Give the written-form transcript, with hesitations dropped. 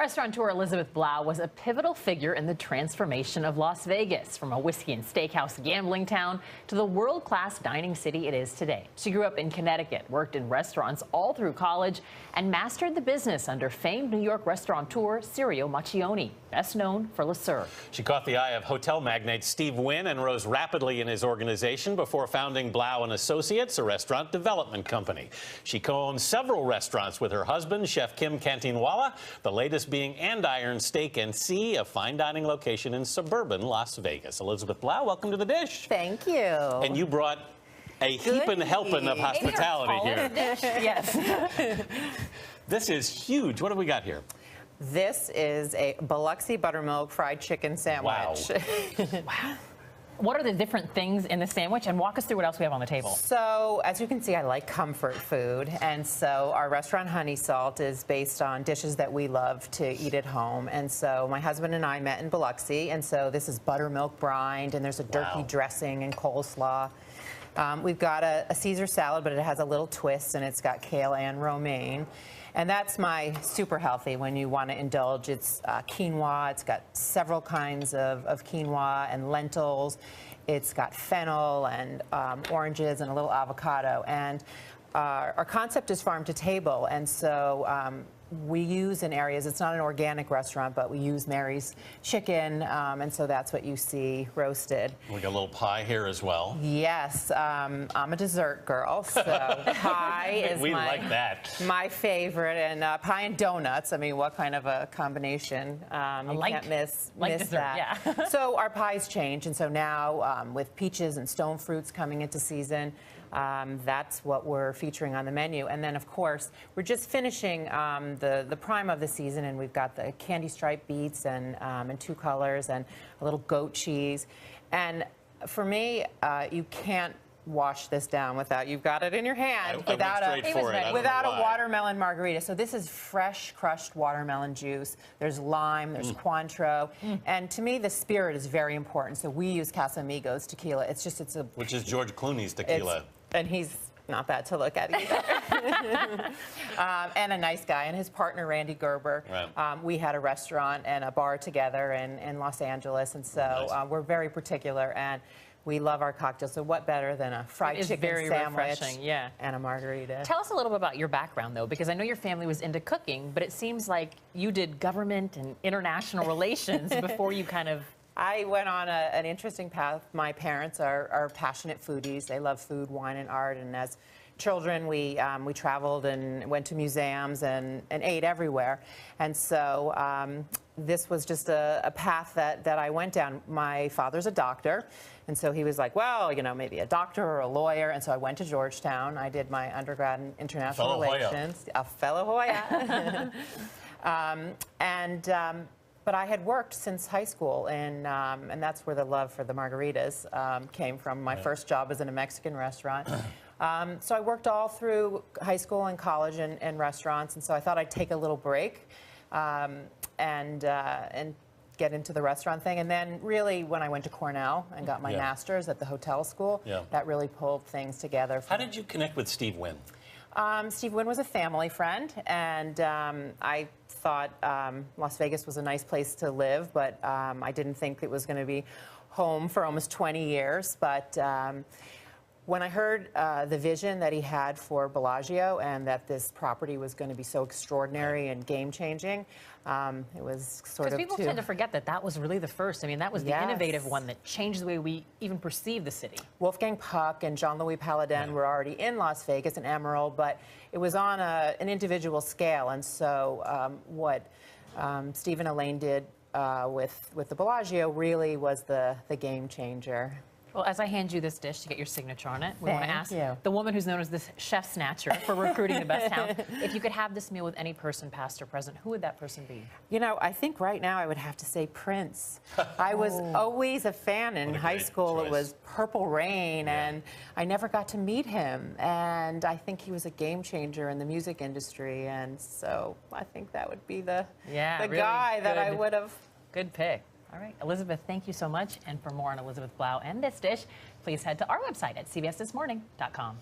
Restaurateur Elizabeth Blau was a pivotal figure in the transformation of Las Vegas, from a whiskey and steakhouse gambling town to the world-class dining city it is today. She grew up in Connecticut, worked in restaurants all through college, and mastered the business under famed New York restaurateur Sirio Macchione, best known for Le Cirque. She caught the eye of hotel magnate Steve Wynn and rose rapidly in his organization before founding Blau and Associates, a restaurant development company. She co-owns several restaurants with her husband, Chef Kim Cantinwala, the latest being Andiron Steak and Sea, a fine dining location in suburban Las Vegas. Elizabeth Blau, welcome to the dish. Thank you. And you brought a heaping helping of hospitality here. Yes. This is huge. What have we got here? This is a Biloxi buttermilk fried chicken sandwich. Wow. Wow. What are the different things in the sandwich? And walk us through what else we have on the table. So, as you can see, I like comfort food. And so our restaurant Honey Salt is based on dishes that we love to eat at home. And so my husband and I met in Biloxi. And so this is buttermilk brined, and there's a turkey dressing and coleslaw. We've got a Caesar salad, but it has a little twist, and it's got kale and romaine. And that's my super healthy when you want to indulge. It's quinoa. It's got several kinds of quinoa and lentils. It's got fennel and oranges and a little avocado. And our concept is farm to table. And so we use in areas, it's not an organic restaurant, but we use Mary's chicken, and so that's what you see roasted. We got a little pie here as well. Yes, I'm a dessert girl, so pie is like that. My favorite, and pie and donuts. I mean, what kind of a combination? You can't miss dessert, that. Yeah. So our pies change, and so now with peaches and stone fruits coming into season, that's what we're featuring on the menu. And then, of course, we're just finishing the prime of the season, and we've got the candy striped beets and in 2 colors and a little goat cheese. And for me, you can't wash this down without, you've got it in your hand, without a watermelon margarita. So this is fresh crushed watermelon juice. There's lime, there's Cointreau, and to me the spirit is very important. So we use Casamigos tequila. Which is George Clooney's tequila. And he's not bad to look at either. And a nice guy, and his partner Randy Gerber. Right. We had a restaurant and a bar together in Los Angeles, and so we're very particular, and we love our cocktails. So what better than a fried chicken sandwich and a margarita? Tell us a little bit about your background, though, because I know your family was into cooking, but it seems like you did government and international relations before you kind of... I went on an interesting path. My parents are passionate foodies. They love food, wine, and art. And as children, we traveled and went to museums and ate everywhere. And so this was just a path that I went down. My father's a doctor. And so he was like, well, you know, maybe a doctor or a lawyer. And so I went to Georgetown. I did my undergrad in international relations. A fellow Hoya. But I had worked since high school, and that's where the love for the margaritas came from. My first job was in a Mexican restaurant. So I worked all through high school and college and restaurants, and so I thought I'd take a little break and get into the restaurant thing. And then really when I went to Cornell and got my master's at the hotel school, that really pulled things together. How did you connect with Steve Wynn? Steve Wynn was a family friend, and I thought Las Vegas was a nice place to live, but I didn't think it was going to be home for almost 20 years. But when I heard the vision that he had for Bellagio and that this property was going to be so extraordinary and game-changing, it was sort of... Because people tend to forget that that was really the first. I mean, that was the innovative one that changed the way we even perceive the city. Wolfgang Puck and Jean-Louis Paladin were already in Las Vegas and Emerald, but it was on an individual scale. And so what Steve and Elaine did with the Bellagio really was the game changer. Well, as I hand you this dish to get your signature on it, we want to ask the woman who's known as the chef snatcher for recruiting the best talent, if you could have this meal with any person, past or present, who would that person be? You know, I think right now I would have to say Prince. I was always a fan in high school. Choice. It was Purple Rain, and I never got to meet him. And I think he was a game changer in the music industry, and so I think that would be the guy that I would have. Good pick. All right, Elizabeth, thank you so much. And for more on Elizabeth Blau and this dish, please head to our website at cbsthismorning.com.